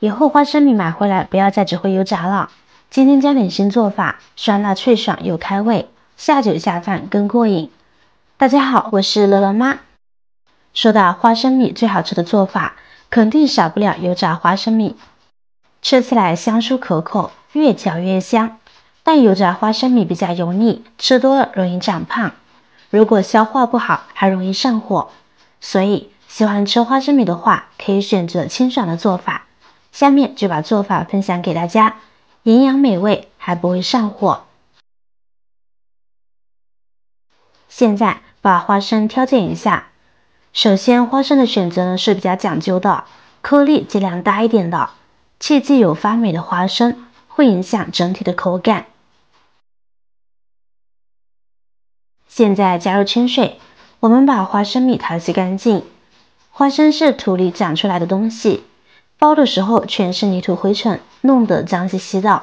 以后花生米买回来不要再只会油炸了。今天加点新做法，酸辣脆爽又开胃，下酒下饭更过瘾。大家好，我是乐乐妈。说到花生米最好吃的做法，肯定少不了油炸花生米。吃起来香酥可口，越嚼越香。但油炸花生米比较油腻，吃多了容易长胖。如果消化不好，还容易上火。所以喜欢吃花生米的话，可以选择清爽的做法。下面就把做法分享给大家，营养美味，还不会上火。现在把花生挑拣一下。首先，花生的选择呢是比较讲究的，颗粒尽量大一点的，切忌有发霉的花生，会影响整体的口感。现在加入清水，我们把花生米淘洗干净。花生是土里长出来的东西，包的时候全是泥土灰尘，弄得脏兮兮的，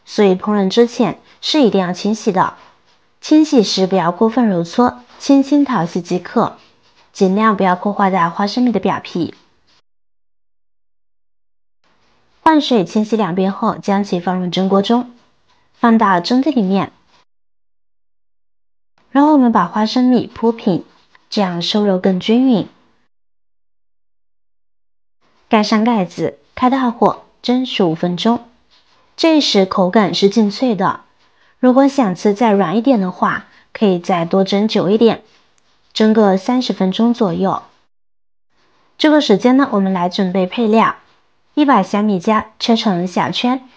所以烹饪之前是一定要清洗的。清洗时不要过分揉搓，轻轻淘洗即可，尽量不要破坏到花生米的表皮。换水清洗2遍后，将其放入蒸锅中，放到蒸屉里面。然后我们把花生米铺平，这样收揉更均匀。盖上盖子，开大火蒸15分钟。这时口感是劲脆的。如果想吃再软一点的话，可以再多蒸久一点，蒸个30分钟左右。这个时间呢，我们来准备配料。一把小米椒切成小圈，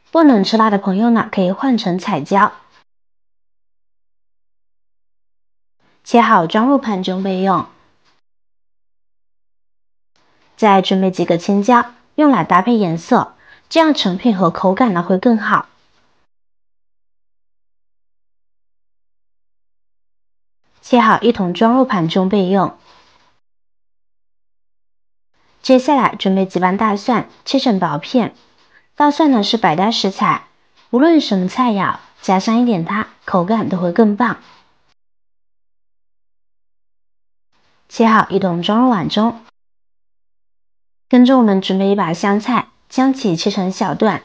不能吃辣的朋友呢，可以换成彩椒。切好装入盘中备用。再准备几个青椒，用来搭配颜色，这样成品和口感呢会更好。切好一同装入盘中备用。接下来准备几瓣大蒜，切成薄片。大蒜呢是百搭食材，无论什么菜肴，加上一点它，口感都会更棒。切好一同装入碗中。跟着我们准备一把香菜，将其切成小段，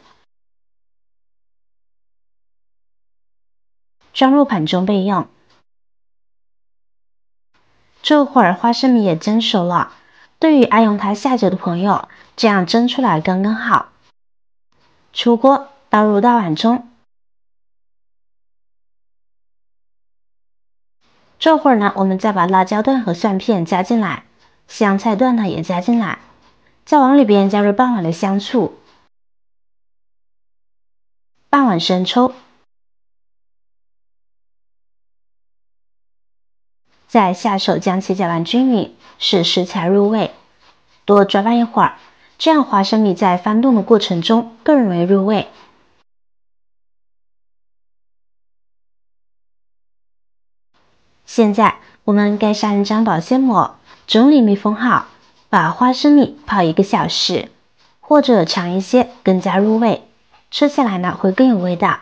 装入盘中备用。这会儿花生米也蒸熟了，对于爱用它下酒的朋友，这样蒸出来刚刚好。出锅，倒入大碗中。这会儿呢，我们再把辣椒段和蒜片加进来，香菜段呢也加进来，再往里边加入半碗的香醋，半碗生抽，再下手将其搅拌均匀，使食材入味，多抓拌一会儿，这样花生米在翻动的过程中更容易入味。现在我们盖上一张保鲜膜，整理密封好，把花生米泡1个小时，或者长一些更加入味，吃起来呢会更有味道。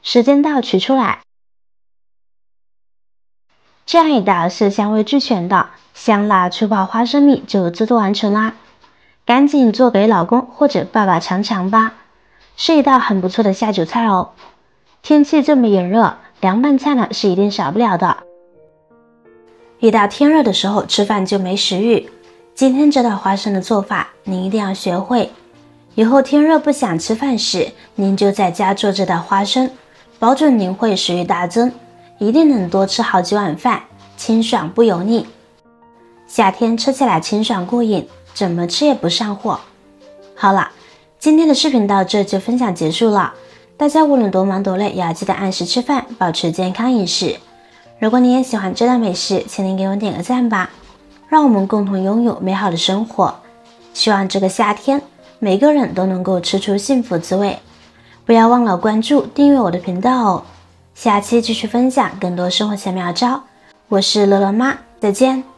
时间到，取出来。这样一道色香味俱全的香辣脆爆花生米就制作完成啦！赶紧做给老公或者爸爸尝尝吧，是一道很不错的下酒菜哦。天气这么炎热，凉拌菜呢是一定少不了的。一到天热的时候，吃饭就没食欲。今天这道花生的做法，您一定要学会。以后天热不想吃饭时，您就在家做这道花生，保准您会食欲大增，一定能多吃好几碗饭，清爽不油腻。夏天吃起来清爽过瘾，怎么吃也不上火。好了，今天的视频到这就分享结束了。大家无论多忙多累，也要记得按时吃饭，保持健康饮食。如果你也喜欢这道美食，请您给我点个赞吧，让我们共同拥有美好的生活。希望这个夏天，每个人都能够吃出幸福滋味。不要忘了关注、订阅我的频道哦。下期继续分享更多生活小妙招。我是乐乐妈，再见。